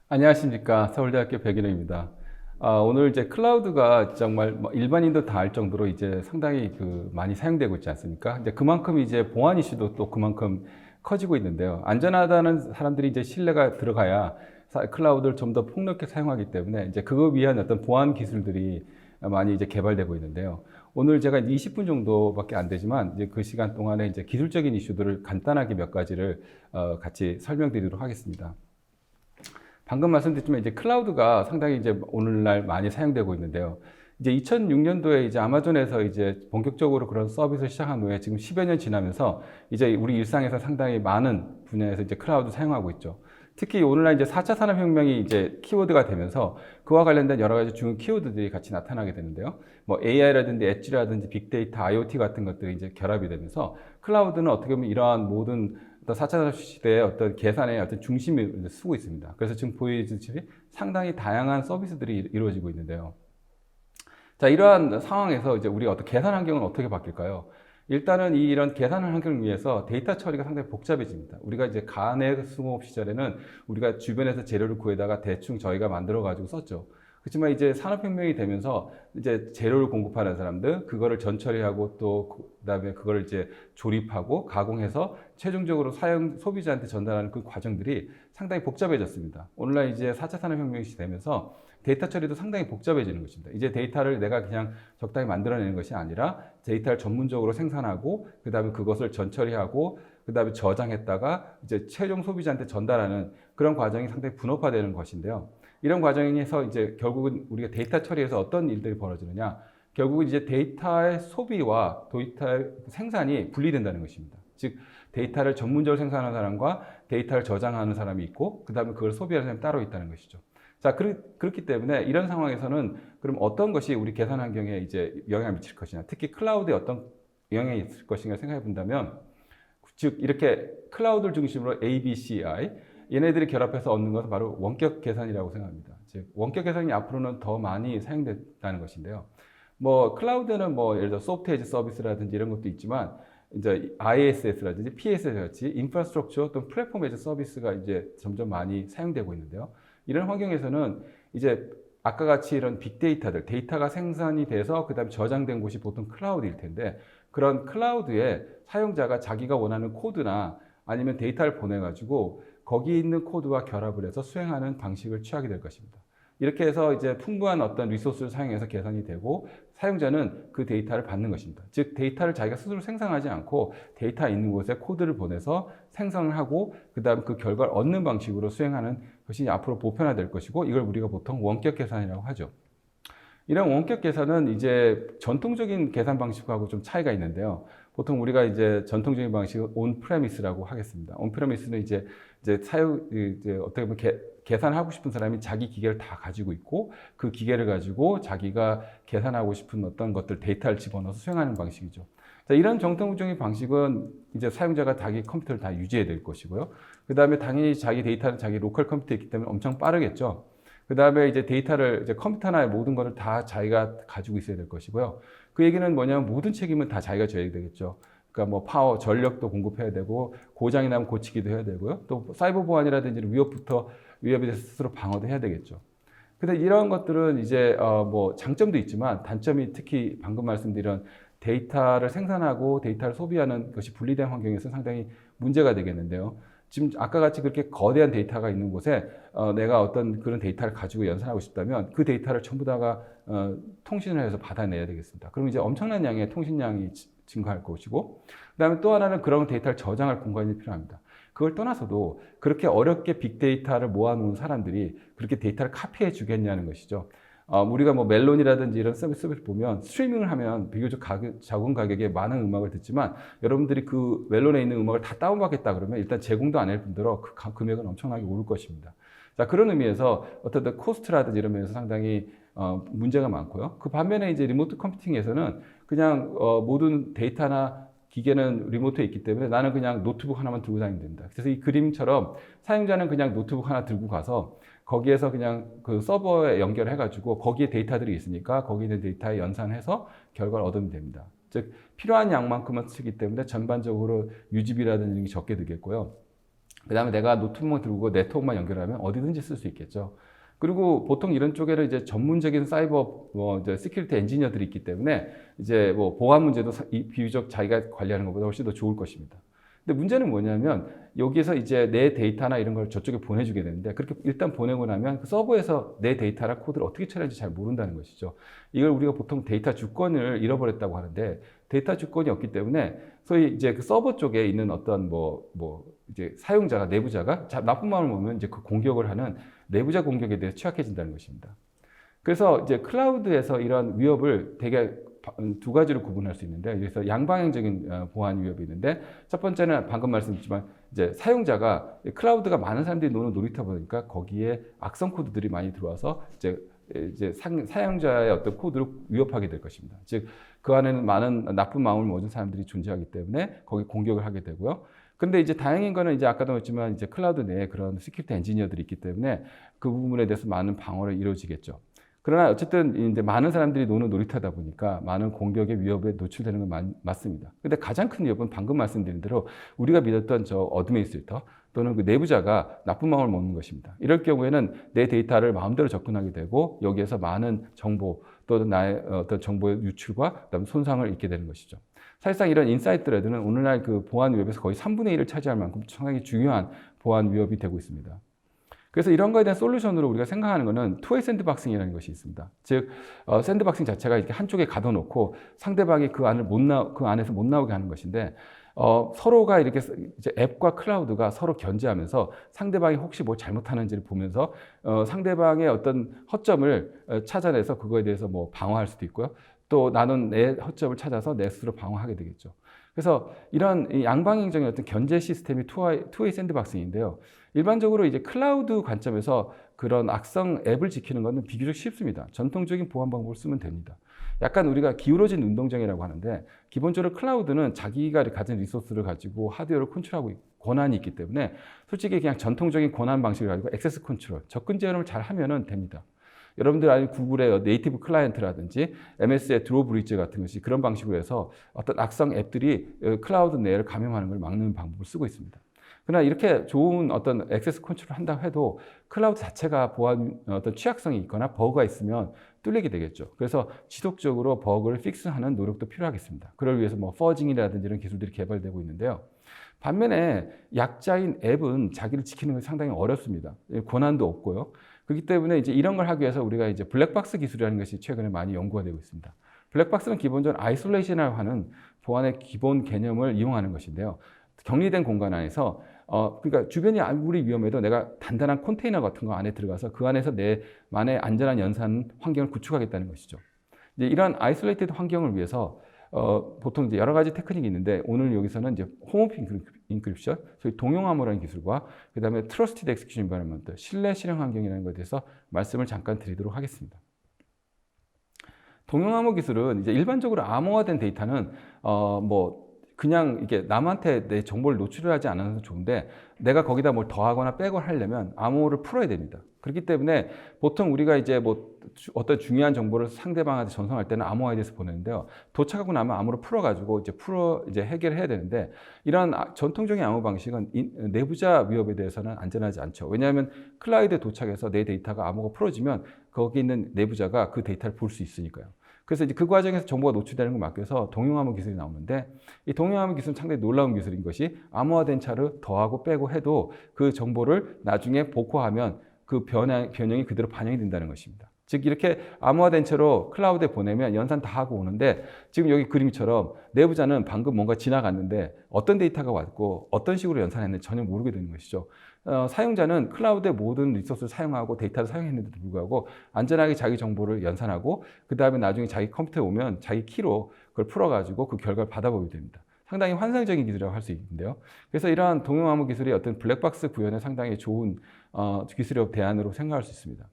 안녕하십니까. 서울대학교 백인호입니다. 오늘 이제 클라우드가 정말 뭐 일반인도 다 알 정도로 이제 상당히 많이 사용되고 있지 않습니까? 이제 그만큼 이제 보안 이슈도 또 그만큼 커지고 있는데요. 안전하다는 사람들이 이제 신뢰가 들어가야 클라우드를 좀 더 폭넓게 사용하기 때문에 이제 그거 위한 어떤 보안 기술들이 많이 이제 개발되고 있는데요. 오늘 제가 20분 정도밖에 안 되지만 이제 그 시간 동안에 이제 기술적인 이슈들을 간단하게 몇 가지를 같이 설명드리도록 하겠습니다. 방금 말씀드렸지만 이제 클라우드가 상당히 이제 오늘날 많이 사용되고 있는데요. 이제 2006년도에 이제 아마존에서 이제 본격적으로 그런 서비스를 시작한 후에 지금 10여 년 지나면서 이제 우리 일상에서 상당히 많은 분야에서 이제 클라우드 사용하고 있죠. 특히 오늘날 이제 4차 산업혁명이 이제 키워드가 되면서 그와 관련된 여러 가지 중요한 키워드들이 같이 나타나게 되는데요. 뭐 AI라든지 엣지라든지 빅데이터, IoT 같은 것들이 이제 결합이 되면서 클라우드는 어떻게 보면 이러한 모든 어떤 4차 산업 시대의 어떤 계산의 어떤 중심을 쓰고 있습니다. 그래서 지금 보여주듯이 상당히 다양한 서비스들이 이루어지고 있는데요. 자, 이러한 상황에서 이제 우리 어떤 계산 환경은 어떻게 바뀔까요? 일단은 이런 계산 환경을 위해서 데이터 처리가 상당히 복잡해집니다. 우리가 이제 간의 수공업 시절에는 우리가 주변에서 재료를 구해다가 대충 저희가 만들어 가지고 썼죠. 그렇지만 이제 산업혁명이 되면서 이제 재료를 공급하는 사람들, 그거를 전처리하고 또 그다음에 그걸 이제 조립하고 가공해서 최종적으로 소비자한테 전달하는 그 과정들이 상당히 복잡해졌습니다. 오늘날 이제 4차 산업혁명이 되면서 데이터 처리도 상당히 복잡해지는 것입니다. 이제 데이터를 내가 그냥 적당히 만들어내는 것이 아니라 데이터를 전문적으로 생산하고 그다음에 그것을 전처리하고 그다음에 저장했다가 이제 최종 소비자한테 전달하는 그런 과정이 상당히 분업화되는 것인데요. 이런 과정에서 이제 결국은 우리가 데이터 처리에서 어떤 일들이 벌어지느냐? 결국은 이제 데이터의 소비와 데이터의 생산이 분리된다는 것입니다. 즉 데이터를 전문적으로 생산하는 사람과 데이터를 저장하는 사람이 있고 그다음에 그걸 소비하는 사람이 따로 있다는 것이죠. 자, 그렇기 때문에 이런 상황에서는 그럼 어떤 것이 우리 계산 환경에 이제 영향을 미칠 것이냐, 특히 클라우드에 어떤 영향이 있을 것인가 생각해 본다면, 즉 이렇게 클라우드를 중심으로 A, B, C, I 얘네들이 결합해서 얻는 것은 바로 원격 계산이라고 생각합니다. 즉 원격 계산이 앞으로는 더 많이 사용된다는 것인데요. 뭐 클라우드는 뭐 예를 들어 소프트 에즈 서비스라든지 이런 것도 있지만 이제 IaaS라든지 PaaS 같이 인프라스트럭처 또는 플랫폼 에즈 서비스가 이제 점점 많이 사용되고 있는데요. 이런 환경에서는 이제 아까 같이 이런 빅데이터들, 데이터가 생산이 돼서 그다음에 저장된 곳이 보통 클라우드일 텐데 그런 클라우드에 사용자가 자기가 원하는 코드나 아니면 데이터를 보내가지고 거기 있는 코드와 결합을 해서 수행하는 방식을 취하게 될 것입니다. 이렇게 해서 이제 풍부한 어떤 리소스를 사용해서 계산이 되고 사용자는 그 데이터를 받는 것입니다. 즉 데이터를 자기가 스스로 생성하지 않고 데이터 있는 곳에 코드를 보내서 생성을 하고 그다음 그 결과를 얻는 방식으로 수행하는 것이 앞으로 보편화될 것이고 이걸 우리가 보통 원격 계산이라고 하죠. 이런 원격 계산은 이제 전통적인 계산 방식하고 좀 차이가 있는데요. 보통 우리가 이제 전통적인 방식은 온프레미스라고 하겠습니다. 온프레미스는 이제 어떻게 보면 계산하고 싶은 사람이 자기 기계를 다 가지고 있고 그 기계를 가지고 자기가 계산하고 싶은 어떤 것들 데이터를 집어넣어서 수행하는 방식이죠. 자, 이런 정통적인 방식은 이제 사용자가 자기 컴퓨터를 다 유지해야 될 것이고요. 그 다음에 당연히 자기 데이터는 자기 로컬 컴퓨터에 있기 때문에 엄청 빠르겠죠. 그 다음에 이제 데이터를 이제 컴퓨터나 모든 것을 다 자기가 가지고 있어야 될 것이고요. 그 얘기는 뭐냐면 모든 책임은 다 자기가 져야 되겠죠. 그러니까 뭐 파워, 전력도 공급해야 되고 고장이 나면 고치기도 해야 되고요. 또 사이버 보안이라든지 위협에 대해서 스스로 방어도 해야 되겠죠. 근데 이런 것들은 이제 뭐 장점도 있지만 단점이 특히 방금 말씀드린 데이터를 생산하고 데이터를 소비하는 것이 분리된 환경에서 상당히 문제가 되겠는데요. 지금 아까 같이 그렇게 거대한 데이터가 있는 곳에 내가 어떤 그런 데이터를 가지고 연산하고 싶다면 그 데이터를 전부 다가 통신을 해서 받아내야 되겠습니다. 그럼 이제 엄청난 양의 통신량이 증가할 것이고 그다음에 또 하나는 그런 데이터를 저장할 공간이 필요합니다. 그걸 떠나서도 그렇게 어렵게 빅데이터를 모아놓은 사람들이 그렇게 데이터를 카피해 주겠냐는 것이죠. 우리가 뭐 멜론이라든지 이런 서비스를 보면 스트리밍을 하면 비교적 작은 가격에 많은 음악을 듣지만 여러분들이 그 멜론에 있는 음악을 다 다운받겠다 그러면 일단 제공도 안 할 뿐더러 그 금액은 엄청나게 오를 것입니다. 자, 그런 의미에서 어떤 코스트라든지 이런 면에서 상당히 문제가 많고요. 그 반면에 이제 리모트 컴퓨팅에서는 그냥 모든 데이터나 기계는 리모트에 있기 때문에 나는 그냥 노트북 하나만 들고 다니면 됩니다. 그래서 이 그림처럼 사용자는 그냥 노트북 하나 들고 가서 거기에서 그냥 그 서버에 연결해가지고 거기에 데이터들이 있으니까 거기 있는 데이터에 연산해서 결과를 얻으면 됩니다. 즉 필요한 양만큼만 쓰기 때문에 전반적으로 유지비라든지 적게 들겠고요. 그다음에 내가 노트북만 들고 네트워크만 연결하면 어디든지 쓸 수 있겠죠. 그리고 보통 이런 쪽에는 이제 전문적인 사이버 이제 시큐리티 엔지니어들이 있기 때문에 이제 뭐 보안 문제도 비교적 자기가 관리하는 것보다 훨씬 더 좋을 것입니다. 근데 문제는 뭐냐면 여기에서 이제 내 데이터나 이런 걸 저쪽에 보내주게 되는데 그렇게 일단 보내고 나면 그 서버에서 내 데이터나 코드를 어떻게 처리할지 잘 모른다는 것이죠. 이걸 우리가 보통 데이터 주권을 잃어버렸다고 하는데 데이터 주권이 없기 때문에 소위 이제 그 서버 쪽에 있는 어떤 이제 사용자가 내부자가 나쁜 마음을 먹으면 이제 그 공격을 하는 내부자 공격에 대해서 취약해진다는 것입니다. 그래서 이제 클라우드에서 이런 위협을 되게 두 가지로 구분할 수 있는데, 그래서 양방향적인 보안 위협이 있는데, 첫 번째는 방금 말씀드렸지만 이제 사용자가 클라우드가 많은 사람들이 노는 놀이터 보니까 거기에 악성 코드들이 많이 들어와서 이제 사용자의 어떤 코드를 위협하게 될 것입니다. 즉, 그 안에는 많은 나쁜 마음을 먹은 사람들이 존재하기 때문에 거기 공격을 하게 되고요. 근데 이제 다행인 거는 이제 아까도 했지만 이제 클라우드 내에 그런 시큐리티 엔지니어들이 있기 때문에 그 부분에 대해서 많은 방어를 이루어지겠죠. 그러나 어쨌든 이제 많은 사람들이 노는 놀이터다 보니까 많은 공격의 위협에 노출되는 건 맞습니다. 근데 가장 큰 위협은 방금 말씀드린 대로 우리가 믿었던 저 어드미니스트레이터 또는 그 내부자가 나쁜 마음을 먹는 것입니다. 이럴 경우에는 내 데이터를 마음대로 접근하게 되고 여기에서 많은 정보 또는 나의 어떤 정보의 유출과 그다음에 손상을 입게 되는 것이죠. 사실상 이런 인사이트 레드는 오늘날 그 보안 위협에서 거의 3분의 1을 차지할 만큼 상당히 중요한 보안 위협이 되고 있습니다. 그래서 이런 거에 대한 솔루션으로 우리가 생각하는 것은 투웨이 샌드박싱이라는 것이 있습니다. 즉, 샌드박싱 자체가 이렇게 한쪽에 가둬놓고 상대방이 그 안에서 못 나오게 하는 것인데, 서로가 이렇게 이제 앱과 클라우드가 서로 견제하면서 상대방이 혹시 뭐 잘못하는지를 보면서 상대방의 어떤 허점을 찾아내서 그거에 대해서 뭐 방어할 수도 있고요. 또 나는 내 허점을 찾아서 내 스스로 방어하게 되겠죠. 그래서 이런 양방향적인 어떤 견제 시스템이 투웨이 샌드박싱인데요. 일반적으로 이제 클라우드 관점에서 그런 악성 앱을 지키는 것은 비교적 쉽습니다. 전통적인 보안 방법을 쓰면 됩니다. 약간 우리가 기울어진 운동장이라고 하는데 기본적으로 클라우드는 자기가 가진 리소스를 가지고 하드웨어를 컨트롤하고 권한이 있기 때문에 솔직히 그냥 전통적인 권한 방식을 가지고 액세스 컨트롤, 접근 제어를 잘 하면 됩니다. 여러분들 아는 구글의 네이티브 클라이언트라든지 MS의 드로우 브릿지 같은 것이 그런 방식으로 해서 어떤 악성 앱들이 클라우드 내를 감염하는 걸 막는 방법을 쓰고 있습니다. 그러나 이렇게 좋은 어떤 액세스 컨트롤을 한다고 해도 클라우드 자체가 보안 어떤 취약성이 있거나 버그가 있으면 뚫리게 되겠죠. 그래서 지속적으로 버그를 픽스하는 노력도 필요하겠습니다. 그걸 위해서 뭐 퍼징이라든지 이런 기술들이 개발되고 있는데요. 반면에 약자인 앱은 자기를 지키는 것이 상당히 어렵습니다. 권한도 없고요. 그렇기 때문에 이제 이런 걸 하기 위해서 우리가 이제 블랙박스 기술이라는 것이 최근에 많이 연구가 되고 있습니다. 블랙박스는 기본적으로 아이솔레이션이라고 하는 보안의 기본 개념을 이용하는 것인데요. 격리된 공간 안에서 그러니까 주변이 아무리 위험해도 내가 단단한 컨테이너 같은 거 안에 들어가서 그 안에서 내만의 안전한 연산 환경을 구축하겠다는 것이죠. 이제 이런 아이솔레이티드 환경을 위해서 보통 이제 여러 가지 테크닉이 있는데 오늘 여기서는 이제 홈오프 인크립션, 소위 동용 암호라는 기술과 그다음에 트러스티드 엑스큐션 인바이러먼트, 신뢰 실행 환경이라는 것에 대해서 말씀을 잠깐 드리도록 하겠습니다. 동용 암호 기술은 이제 일반적으로 암호화된 데이터는 그냥 이게 남한테 내 정보를 노출하지 않아서 좋은데 내가 거기다 뭘 더하거나 빼거나 하려면 암호를 풀어야 됩니다. 그렇기 때문에 보통 우리가 이제 어떤 중요한 정보를 상대방한테 전송할 때는 암호화에 대해서 보내는데요. 도착하고 나면 암호를 풀어가지고 이제 해결해야 되는데 이런 전통적인 암호 방식은 내부자 위협에 대해서는 안전하지 않죠. 왜냐하면 클라우드에 도착해서 내 데이터가 암호가 풀어지면 거기 있는 내부자가 그 데이터를 볼 수 있으니까요. 그래서 이제 그 과정에서 정보가 노출되는 걸 막기 위해서 동용암호 기술이 나오는데 이 동용암호 기술은 상당히 놀라운 기술인 것이 암호화된 차를 더하고 빼고 해도 그 정보를 나중에 복호하면 그 변형이 그대로 반영이 된다는 것입니다. 즉 이렇게 암호화된 채로 클라우드에 보내면 연산 다 하고 오는데 지금 여기 그림처럼 내부자는 방금 뭔가 지나갔는데 어떤 데이터가 왔고 어떤 식으로 연산했는지 전혀 모르게 되는 것이죠. 사용자는 클라우드의 모든 리소스를 사용하고 데이터를 사용했는데도 불구하고 안전하게 자기 정보를 연산하고 그 다음에 나중에 자기 컴퓨터에 오면 자기 키로 그걸 풀어가지고 그 결과를 받아보게 됩니다. 상당히 환상적인 기술이라고 할 수 있는데요. 그래서 이러한 동용암호 기술이 어떤 블랙박스 구현에 상당히 좋은 기술의 대안으로 생각할 수 있습니다.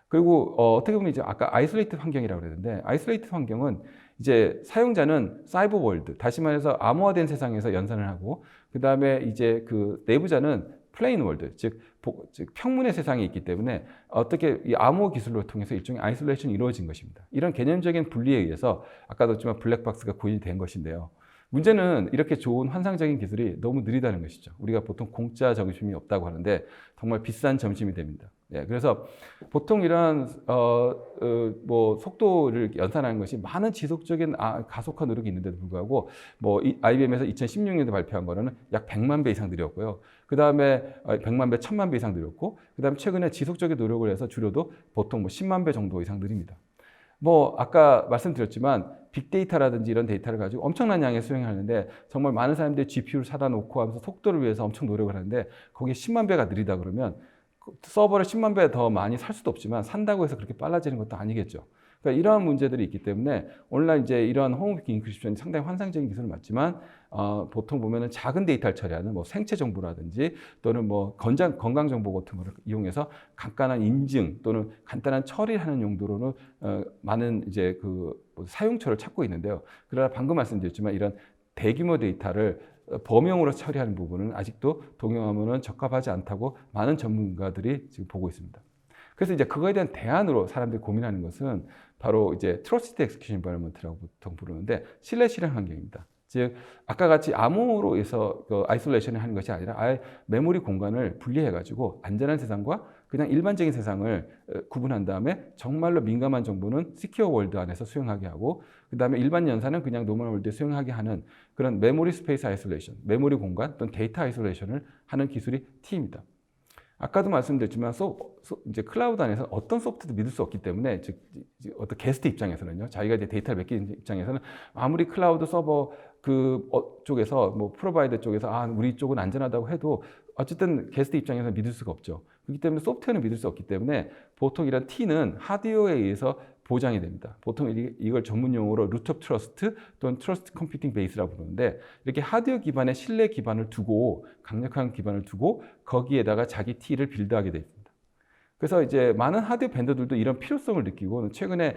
그리고 어떻게 보면 이제 아까 아이솔레이트 환경이라고 그랬는데 아이솔레이트 환경은 이제 사용자는 사이버 월드, 다시 말해서 암호화된 세상에서 연산을 하고 그 다음에 이제 그 내부자는 플레인 월드, 즉 평문의 세상에 있기 때문에 어떻게 이 암호 기술을 통해서 일종의 아이솔레이션이 이루어진 것입니다. 이런 개념적인 분리에 의해서 아까도 했지만 블랙박스가 구현이 된 것인데요. 문제는 이렇게 좋은 환상적인 기술이 너무 느리다는 것이죠. 우리가 보통 공짜 점심이 없다고 하는데 정말 비싼 점심이 됩니다. 예, 그래서 보통 이런 뭐 속도를 연산하는 것이 많은 지속적인 가속화 노력이 있는데도 불구하고 뭐 IBM에서 2016년에 발표한 거는 약 100만 배 이상 느렸고요. 그 다음에 100만 배, 1000만 배 이상 느렸고, 그 다음에 최근에 지속적인 노력을 해서 줄여도 보통 뭐 10만 배 정도 이상 느립니다. 뭐 아까 말씀드렸지만 빅데이터라든지 이런 데이터를 가지고 엄청난 양의 수행하는데 정말 많은 사람들이 GPU를 사다 놓고 하면서 속도를 위해서 엄청 노력을 하는데 거기에 10만 배가 느리다 그러면 서버를 10만 배 더 많이 살 수도 없지만 산다고 해서 그렇게 빨라지는 것도 아니겠죠. 그러니까 이러한 문제들이 있기 때문에 오늘날 이제 이러한 홈워크 인크리프션이 상당히 환상적인 기술은 맞지만 보통 보면은 작은 데이터를 처리하는 뭐 생체 정보라든지 또는 뭐 건강 정보 같은 거를 이용해서 간단한 인증 또는 간단한 처리하는 용도로는 많은 이제 그 사용처를 찾고 있는데요. 그러나 방금 말씀드렸지만 이런 대규모 데이터를 범용으로 처리하는 부분은 아직도 동용하면은 적합하지 않다고 많은 전문가들이 지금 보고 있습니다. 그래서 이제 그거에 대한 대안으로 사람들이 고민하는 것은 바로 이제 트러스티드 엑스큐션 인바이러먼트라고 보통 부르는데 신뢰 실행 환경입니다. 즉 아까 같이 암호로 해서 아이솔레이션을 하는 것이 아니라 아예 메모리 공간을 분리해 가지고 안전한 세상과 그냥 일반적인 세상을 구분한 다음에 정말로 민감한 정보는 시큐어 월드 안에서 수용하게 하고 그 다음에 일반 연산은 그냥 노멀 월드에 수용하게 하는 그런 메모리 스페이스 아이솔레이션, 메모리 공간 또는 데이터 아이솔레이션을 하는 기술이 T입니다. 아까도 말씀드렸지만 이제 클라우드 안에서 어떤 소프트도 믿을 수 없기 때문에 즉 어떤 게스트 입장에서는요, 자기가 이제 데이터를 맡기는 입장에서는 아무리 클라우드 서버 쪽에서 뭐 프로바이더 쪽에서 우리 쪽은 안전하다고 해도 어쨌든 게스트 입장에서는 믿을 수가 없죠. 그렇기 때문에 소프트웨어는 믿을 수 없기 때문에 보통 이런 T는 하드웨어에 의해서 보장이 됩니다. 보통 이걸 전문 용어로 루트 오브 트러스트 또는 트러스트 컴퓨팅 베이스라고 부르는데 이렇게 하드웨어 기반의 신뢰 기반을 두고 강력한 기반을 두고 거기에다가 자기 T를 빌드하게 돼 있습니다. 그래서 이제 많은 하드웨어 벤더들도 이런 필요성을 느끼고 최근에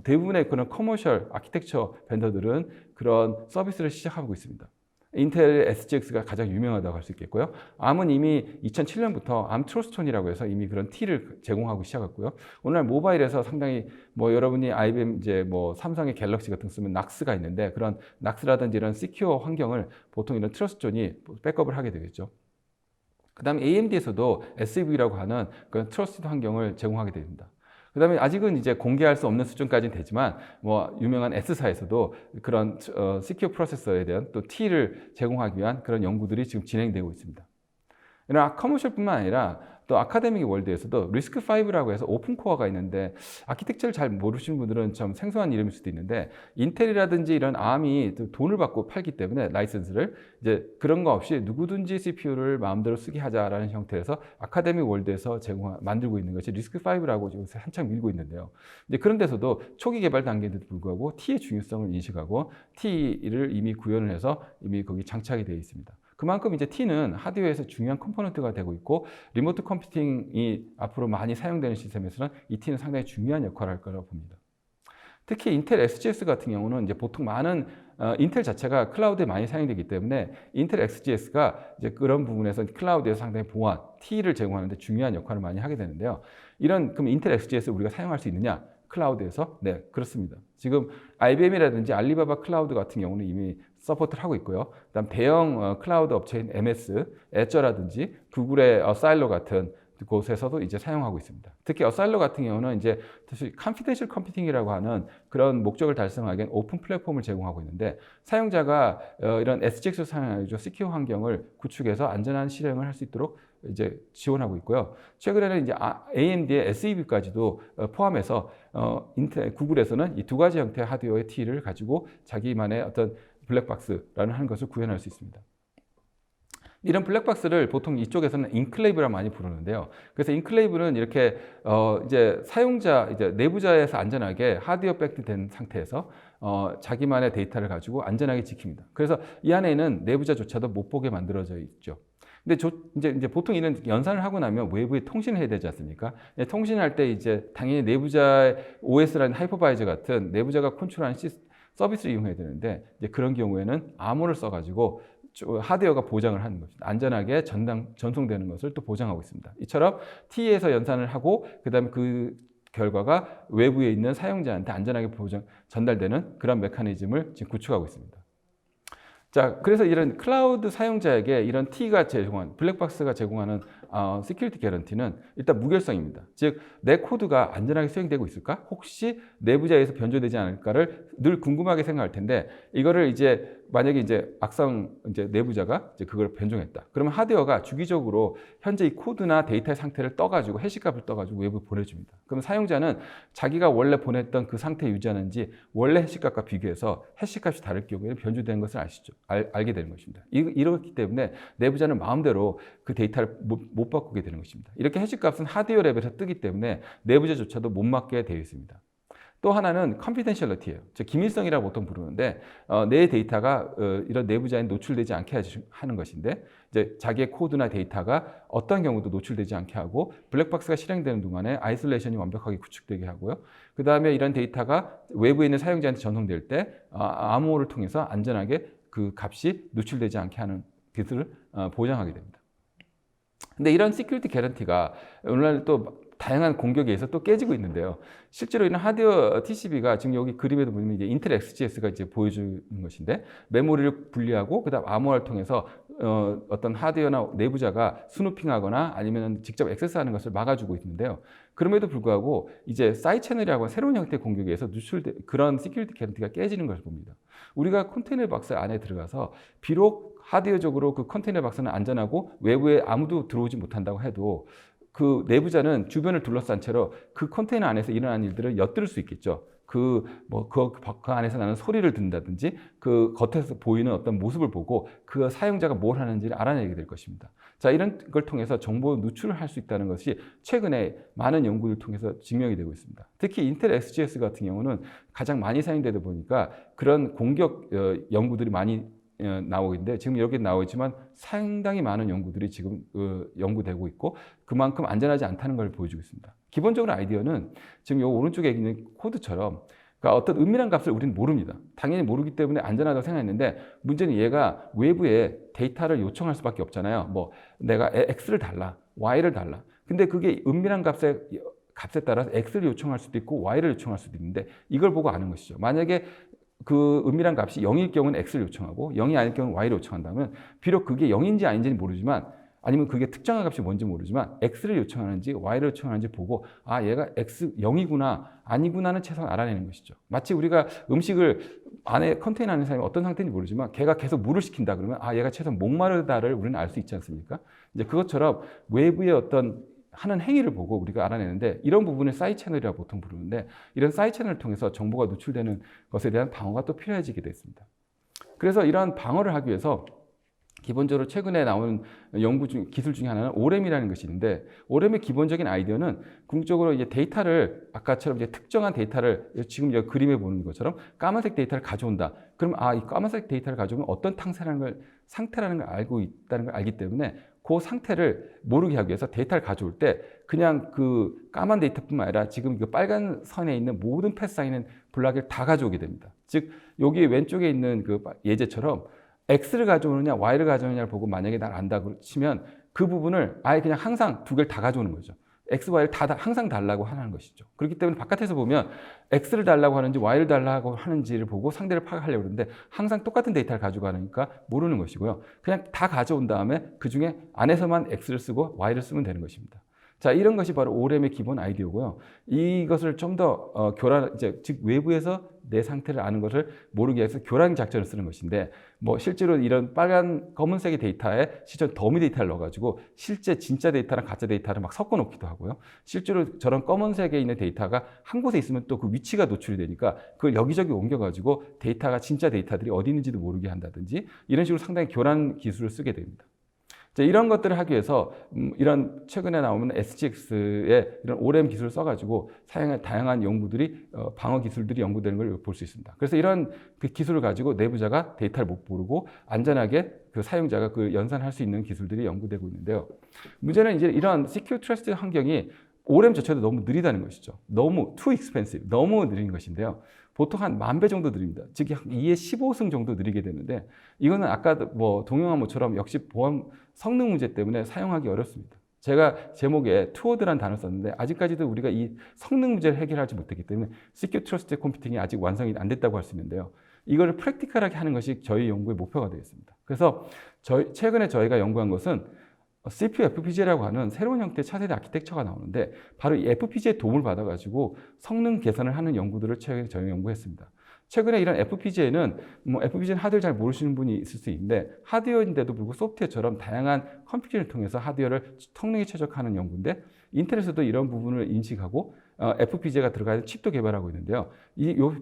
대부분의 그런 커머셜 아키텍처 벤더들은 그런 서비스를 시작하고 있습니다. 인텔 SGX가 가장 유명하다고 할 수 있겠고요. ARM은 이미 2007년부터 ARM 트러스톤이라고 해서 이미 그런 T를 제공하고 시작했고요. 오늘날 모바일에서 상당히 뭐 여러분이 IBM 이제 뭐 삼성의 갤럭시 같은 거 쓰면 낙스가 있는데 그런 낙스라든지 이런 시큐어 환경을 보통 이런 트러스톤이 백업을 하게 되겠죠. 그 다음에 AMD에서도 SEV라고 하는 그런 트러스티드 환경을 제공하게 됩니다. 그 다음에 아직은 이제 공개할 수 없는 수준까지는 되지만 뭐 유명한 S사에서도 그런 시큐어 프로세서에 대한 또 T를 제공하기 위한 그런 연구들이 지금 진행되고 있습니다. 이런 커머셜뿐만 아니라 또 아카데믹 월드에서도 리스크5라고 해서 오픈 코어가 있는데 아키텍처를 잘 모르시는 분들은 좀 생소한 이름일 수도 있는데 인텔이라든지 이런 ARM이 돈을 받고 팔기 때문에 라이선스를 이제 그런 거 없이 누구든지 CPU를 마음대로 쓰게 하자라는 형태에서 아카데믹 월드에서 만들고 있는 것이 리스크5라고 지금 한창 밀고 있는데요. 이제 그런 데서도 초기 개발 단계인데도 불구하고 T의 중요성을 인식하고 T를 이미 구현을 해서 이미 거기 장착이 되어 있습니다. 그만큼 이제 T는 하드웨어에서 중요한 컴포넌트가 되고 있고 리모트 컴퓨팅이 앞으로 많이 사용되는 시스템에서는 이 T는 상당히 중요한 역할을 할 거라고 봅니다. 특히 인텔 SGX 같은 경우는 이제 보통 많은 인텔 자체가 클라우드에 많이 사용되기 때문에 인텔 XGS가 이제 그런 부분에서 클라우드에서 상당히 보안, T를 제공하는데 중요한 역할을 많이 하게 되는데요. 그럼 인텔 XGS 우리가 사용할 수 있느냐? 클라우드에서? 네, 그렇습니다. 지금 IBM이라든지 알리바바 클라우드 같은 경우는 이미 서포트를 하고 있고요. 그다음 대형 클라우드 업체인 MS, 애저라든지 구글의 어사일로 같은 곳에서도 이제 사용하고 있습니다. 특히 어사일로 같은 경우는 이제 컨피덴셜 컴퓨팅이라고 하는 그런 목적을 달성하기 위한 오픈 플랫폼을 제공하고 있는데 사용자가 이런 SGX를 사용하여 시큐어 환경을 구축해서 안전한 실행을 할 수 있도록 이제 지원하고 있고요. 최근에는 이제 AMD의 SEV까지도 포함해서 구글에서는 이 두 가지 형태의 하드웨어의 T를 가지고 자기만의 어떤 블랙박스라는 하는 것을 구현할 수 있습니다. 이런 블랙박스를 보통 이쪽에서는 인클레이브라 많이 부르는데요. 그래서 인클레이브는 이렇게 이제 사용자 이제 내부자에서 안전하게 하드웨어 백드된 상태에서 자기만의 데이터를 가지고 안전하게 지킵니다. 그래서 이 안에는 내부자조차도 못 보게 만들어져 있죠. 근데 이제 보통 이런 연산을 하고 나면 외부에 통신을 해야 되지 않습니까? 통신할 때 이제 당연히 내부자의 OS라는 하이퍼바이저 같은 내부자가 컨트롤하는 서비스를 이용해야 되는데 이제 그런 경우에는 암호를 써가지고 하드웨어가 보장을 하는 것입니다. 안전하게 전송되는 것을 또 보장하고 있습니다. 이처럼 T에서 연산을 하고 그다음에 그 결과가 외부에 있는 사용자한테 안전하게 전달되는 그런 메커니즘을 지금 구축하고 있습니다. 자, 그래서 이런 클라우드 사용자에게 이런 T가 제공한, 블랙박스가 제공하는 시큐리티 개런티는 일단 무결성입니다. 즉, 내 코드가 안전하게 수행되고 있을까? 혹시 내부자에 의해서 변조되지 않을까를 늘 궁금하게 생각할 텐데, 이거를 이제 만약에 이제 악성 이제 내부자가 이제 그걸 변종했다. 그러면 하드웨어가 주기적으로 현재 이 코드나 데이터의 상태를 떠가지고 해시값을 떠가지고 외부에 보내줍니다. 그럼 사용자는 자기가 원래 보냈던 그 상태 유지하는지 원래 해시값과 비교해서 해시값이 다를 경우에는 변조되는 것을 알게 되는 것입니다. 이렇기 때문에 내부자는 마음대로 그 데이터를 못 바꾸게 되는 것입니다. 이렇게 해시값은 하드웨어 레벨에서 뜨기 때문에 내부자조차도 못 맡게 되어 있습니다. 또 하나는 컨피덴셜리티예요. 즉 기밀성이라고 보통 부르는데 내 데이터가 이런 내부자에 노출되지 않게 하는 것인데 이제 자기의 코드나 데이터가 어떤 경우도 노출되지 않게 하고 블랙박스가 실행되는 동안에 아이솔레이션이 완벽하게 구축되게 하고요. 그 다음에 이런 데이터가 외부에 있는 사용자한테 전송될 때 암호를 통해서 안전하게 그 값이 노출되지 않게 하는 기술을 보장하게 됩니다. 근데 이런 시큐리티 개런티가 오늘날 또 다양한 공격에 의해서 또 깨지고 있는데요. 실제로 이런 하드웨어 TCB가 지금 여기 그림에도 보면 이제 인텔 XGS가 이제 보여주는 것인데 메모리를 분리하고 그다음 암호화를 통해서 어떤 하드웨어나 내부자가 스누핑하거나 아니면 직접 액세스하는 것을 막아주고 있는데요. 그럼에도 불구하고 이제 사이드 채널이라고 하는 새로운 형태의 공격에 의해서 누출된 그런 시큐리티 개런티가 깨지는 것을 봅니다. 우리가 컨테이너 박스 안에 들어가서 비록 하드웨어적으로 그 컨테이너 박스는 안전하고 외부에 아무도 들어오지 못한다고 해도 그 내부자는 주변을 둘러싼 채로 그 컨테이너 안에서 일어나는 일들을 엿들을 수 있겠죠. 그 안에서 나는 소리를 듣는다든지 그 겉에서 보이는 어떤 모습을 보고 그 사용자가 뭘 하는지를 알아내게 될 것입니다. 자, 이런 걸 통해서 정보 누출을 할 수 있다는 것이 최근에 많은 연구를 통해서 증명이 되고 있습니다. 특히 인텔 XGS 같은 경우는 가장 많이 사용되다 보니까 그런 공격 연구들이 많이 나오고 있는데 지금 여기 나와 있지만 상당히 많은 연구들이 지금 연구되고 있고 그만큼 안전하지 않다는 걸 보여주고 있습니다. 기본적으로 아이디어는 지금 이 오른쪽에 있는 코드처럼 그러니까 어떤 은밀한 값을 우리는 모릅니다. 당연히 모르기 때문에 안전하다고 생각했는데 문제는 얘가 외부에 데이터를 요청할 수밖에 없잖아요. 뭐 내가 X를 달라, Y를 달라. 근데 그게 은밀한 값에 따라서 X를 요청할 수도 있고 Y를 요청할 수도 있는데 이걸 보고 아는 것이죠. 만약에 그 은밀한 값이 0일 경우는 X를 요청하고 0이 아닐 경우는 Y를 요청한다면 비록 그게 0인지 아닌지는 모르지만 아니면 그게 특정한 값이 뭔지 모르지만 X를 요청하는지 Y를 요청하는지 보고 아 얘가 X 0이구나 아니구나는 최소한 알아내는 것이죠. 마치 우리가 음식을 안에 컨테이너 안에 사람이 어떤 상태인지 모르지만 걔가 계속 물을 시킨다 그러면 아 얘가 최소한 목마르다를 우리는 알 수 있지 않습니까? 이제 그것처럼 외부의 어떤 하는 행위를 보고 우리가 알아내는데 이런 부분을 사이드 채널이라고 보통 부르는데 이런 사이드 채널을 통해서 정보가 노출되는 것에 대한 방어가 또 필요해지게 됐습니다. 그래서 이러한 방어를 하기 위해서 기본적으로 최근에 나온 기술 중에 하나는 ORM이라는 것이 있는데 ORM의 기본적인 아이디어는 궁극적으로 이제 데이터를 아까처럼 이제 특정한 데이터를 지금 여기 그림에 보는 것처럼 까만색 데이터를 가져온다. 그럼 이 까만색 데이터를 가져오면 어떤 상태라는 걸 알고 있다는 걸 알기 때문에 그 상태를 모르게 하기 위해서 데이터를 가져올 때 그냥 그 까만 데이터뿐만 아니라 지금 그 빨간 선에 있는 모든 패스상에 있는 블락을 다 가져오게 됩니다. 즉 여기 왼쪽에 있는 그 예제처럼 X를 가져오느냐 Y를 가져오느냐를 보고 만약에 날 안다고 치면 그 부분을 아예 그냥 항상 두 개를 다 가져오는 거죠. X, Y를 항상 달라고 하는 것이죠. 그렇기 때문에 바깥에서 보면 X를 달라고 하는지 Y를 달라고 하는지를 보고 상대를 파악하려고 하는데 항상 똑같은 데이터를 가져가니까 모르는 것이고요. 그냥 다 가져온 다음에 그 중에 안에서만 X를 쓰고 Y를 쓰면 되는 것입니다. 자, 이런 것이 바로 ORM의 기본 아이디어고요. 이것을 좀 더 즉 외부에서 내 상태를 아는 것을 모르게 해서 교란 작전을 쓰는 것인데 실제로 이런 검은색의 데이터에 실제 더미 데이터를 넣어가지고 실제 진짜 데이터랑 가짜 데이터를 막 섞어 놓기도 하고요. 실제로 저런 검은색에 있는 데이터가 한 곳에 있으면 또 그 위치가 노출이 되니까 그걸 여기저기 옮겨가지고 데이터가 진짜 데이터들이 어디 있는지도 모르게 한다든지 이런 식으로 상당히 교란 기술을 쓰게 됩니다. 이런 것들을 하기 위해서 이런 최근에 나오는 SGX의 이런 ORM 기술을 써가지고 사용한 다양한 연구들이 방어 기술들이 연구되는 걸 볼 수 있습니다. 그래서 이런 그 기술을 가지고 내부자가 데이터를 못 모르고 안전하게 그 사용자가 그 연산할 수 있는 기술들이 연구되고 있는데요. 문제는 이제 이런 Secure Trust 환경이 ORM 자체도 너무 느리다는 것이죠. 너무 too expensive, 너무 느린 것인데요. 보통 한 10,000배 정도 느립니다. 즉 2의 15승 정도 느리게 되는데 이거는 아까 동영한 것처럼 역시 보안 성능 문제 때문에 사용하기 어렵습니다. 제가 제목에 투어드라는 단어를 썼는데 아직까지도 우리가 이 성능 문제를 해결하지 못했기 때문에 Secure Trust Computing이 아직 완성이 안 됐다고 할 수 있는데요. 이거를 프랙티컬하게 하는 것이 저희 연구의 목표가 되겠습니다. 그래서 최근에 저희가 연구한 것은 CPU FPGA라고 하는 새로운 형태의 차세대 아키텍처가 나오는데 바로 이 FPGA의 도움을 받아가지고 성능 개선을 하는 연구들을 최근에 저희가 연구했습니다. 최근에 이런 FPGA는 FPGA는 하드웨어 잘 모르시는 분이 있을 수 있는데 하드웨어인데도 불구하고 소프트웨어처럼 다양한 컴퓨팅을 통해서 하드웨어를 성능에 최적화하는 연구인데 인텔에서도 이런 부분을 인식하고 FPGA가 들어가는 칩도 개발하고 있는데요.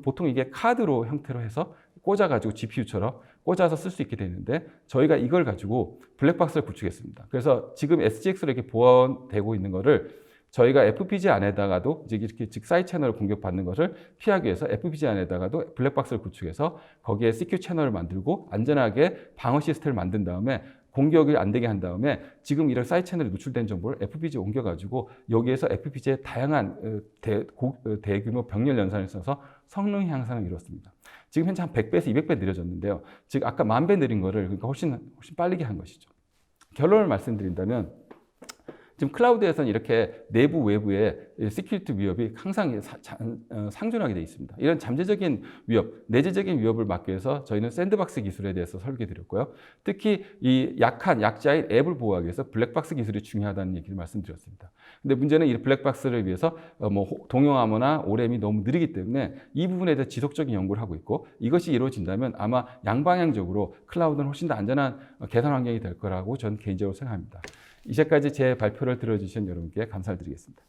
보통 이게 카드로 형태로 해서 꽂아가지고 GPU처럼 꽂아서 쓸 수 있게 되는데 저희가 이걸 가지고 블랙박스를 구축했습니다. 그래서 지금 SGX로 이렇게 보완되고 있는 거를 저희가 FPGA 안에다가도 이렇게 즉 사이드 채널을 공격받는 것을 피하기 위해서 FPGA 안에다가도 블랙박스를 구축해서 거기에 CQ 채널을 만들고 안전하게 방어 시스템을 만든 다음에 공격이 안 되게 한 다음에 지금 이런 사이드 채널에 노출된 정보를 FPGA에 옮겨가지고 여기에서 FPGA의 다양한 대규모 병렬 연산을 써서 성능 향상을 이뤘습니다. 지금 현재 한 100배에서 200배 느려졌는데요. 즉 아까 1000배 느린 거를 그러니까 훨씬 빠르게 한 것이죠. 결론을 말씀드린다면 지금 클라우드에서는 이렇게 내부 외부의 시큐리티 위협이 항상 상존하게 되어 있습니다. 이런 잠재적인 위협, 내재적인 위협을 막기 위해서 저희는 샌드박스 기술에 대해서 설계드렸고요. 특히 이 약자인 앱을 보호하기 위해서 블랙박스 기술이 중요하다는 얘기를 말씀드렸습니다. 근데 문제는 이 블랙박스를 위해서 동용암호나 오램이 너무 느리기 때문에 이 부분에 대해서 지속적인 연구를 하고 있고 이것이 이루어진다면 아마 양방향적으로 클라우드는 훨씬 더 안전한 개선 환경이 될 거라고 저는 개인적으로 생각합니다. 이제까지 제 발표를 들어주신 여러분께 감사를 드리겠습니다.